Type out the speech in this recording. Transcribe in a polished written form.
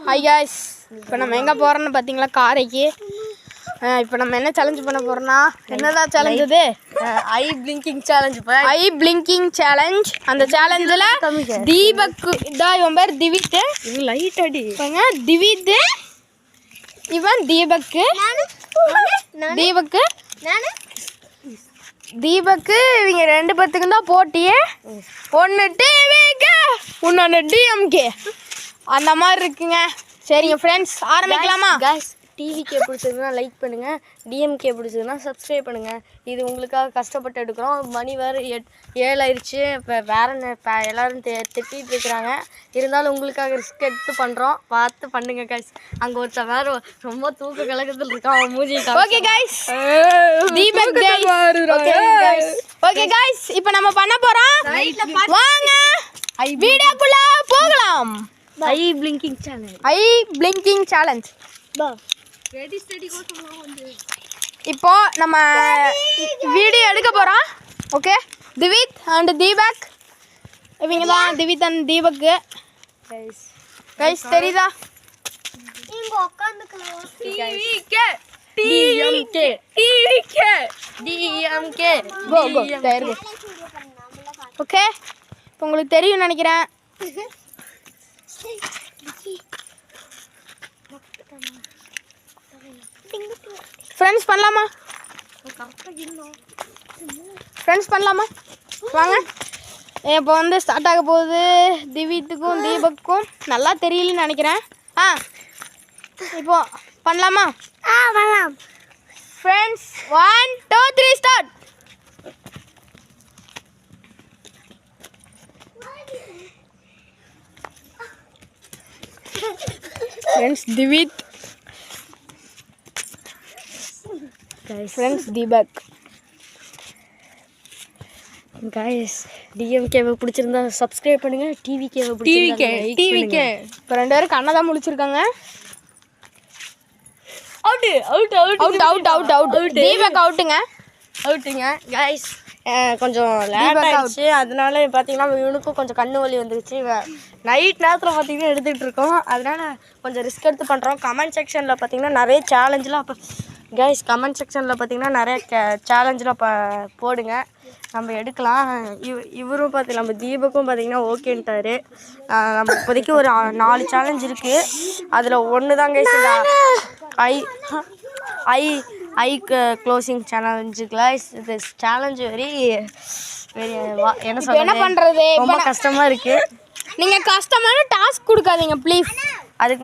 Hi guys, இப்போ நம்ம எங்கே போகிறோன்னு பார்த்தீங்களா? காரைக்கு. இப்போ நம்ம என்ன சேலஞ்ச் பண்ண போகிறோம்னா, என்னதான் சேலஞ்ச் இது? ஐ பிளிங்கிங் சேலஞ்ச். ஐ பிளிங்கிங் சேலஞ்ச். அந்த சேலஞ்சில் தீபக் இதான், இவன் பேர் திவித். லைட் அடி திவித், இவன் தீபக்கு. தீபக்கு இவங்க ரெண்டு பேர்த்துக்கும் தான் போட்டியே. ஒன்று டிவிக்கு, இன்னொன்று டிஎம்கே. அந்த மாதிரி இருக்குங்க. சரிங்க ஃப்ரெண்ட்ஸ், ஆரம்பிக்கலாமா? கைஸ், டிவிக்கே பிடிச்சதுன்னா லைக் பண்ணுங்கள், டிஎம்கே பிடிச்சதுன்னா சப்ஸ்கிரைப் பண்ணுங்கள். இது உங்களுக்காக கஷ்டப்பட்டு எடுக்கிறோம். மணி வேறு 7 ஆயிடுச்சு. இப்போ இப்போ எல்லோரும் திட்டிகிட்டு இருக்கிறாங்க. இருந்தாலும் உங்களுக்காக ரிஸ்க் எடுத்து பண்ணுறோம். பார்த்து பண்ணுங்க கைஸ். அங்கே ஒருத்தன் வேறு ரொம்ப தூக்க கலக்கத்தில் இருக்கான். அவன் மூஞ்சி. Okay guys, Deepak okay guys, இப்போ நம்ம பண்ண போகிறோம். வாங்க வீடியோக்குள்ள போகலாம். ஐ பிளிங்கிங் சேலஞ்ச். ஐ பிளிங்கிங் சேலஞ்ச். இப்போ நம்ம வீடியோ எடுக்க போகிறோம். ஓகே, திவித் அண்ட் தீபக், இவங்க தான் திவித் அண்ட் தீபக். கைஸ் தெரியுதா? ஓகே, இப்போ உங்களுக்கு தெரியும் நினைக்கிறேன். ஃப்ரெண்ட்ஸ் பண்ணலாமா? வாங்க. இப்போ வந்து ஸ்டார்ட் ஆக போகுது. திவித்துக்கும் தீபக்கும் நல்லா தெரியலன்னு நினைக்கிறேன். இப்போ பண்ணலாமா? பண்ணலாம் friends. 1 2 3 start. Friends Divith, friends Deepak. Guys, டிஎம்கேவை பிடிச்சிருந்தா சப்ஸ்கிரைப் பண்ணுங்க, டிவிகே இப்போ 2 பேரும் கண்ணை தான் முடிச்சிருக்காங்க. தீபக் அவுட்டுங்க. கைஸ், கொஞ்சம் லேட் ஆயிடுச்சு. அதனால பார்த்தீங்கன்னா இவனுக்கும் கொஞ்சம் கண்ணு வலி வந்துருச்சு. நைட் நேரத்தில் பார்த்தீங்கன்னா எடுத்துகிட்டு இருக்கோம். அதனால கொஞ்சம் ரிஸ்க் எடுத்து பண்ணுறோம். கமெண்ட் செக்ஷனில் பார்த்தீங்கன்னா நிறைய சேலஞ்செலாம் கமெண்ட் செக்ஷனில் பார்த்தீங்கன்னா நிறைய சேலஞ்செலாம் போடுங்க, நம்ம எடுக்கலாம். இவரும் பார்த்தீங்கன்னா நம்ம தீபக்கும் பார்த்தீங்கன்னா ஓகேன்ட்டாரு. நம்ம இப்போதைக்கு ஒரு 4 சேலஞ்ச் இருக்குது. அதில் ஒன்று தான் guys I closing challenge. Guys, இது சேலஞ்ச் வெரி என்ன பண்ணுறது, ரொம்ப கஷ்டமாக இருக்குது. நீங்கள் கஷ்டமான டாஸ்க் கொடுக்காதீங்க ப்ளீஸ். அதுக்கு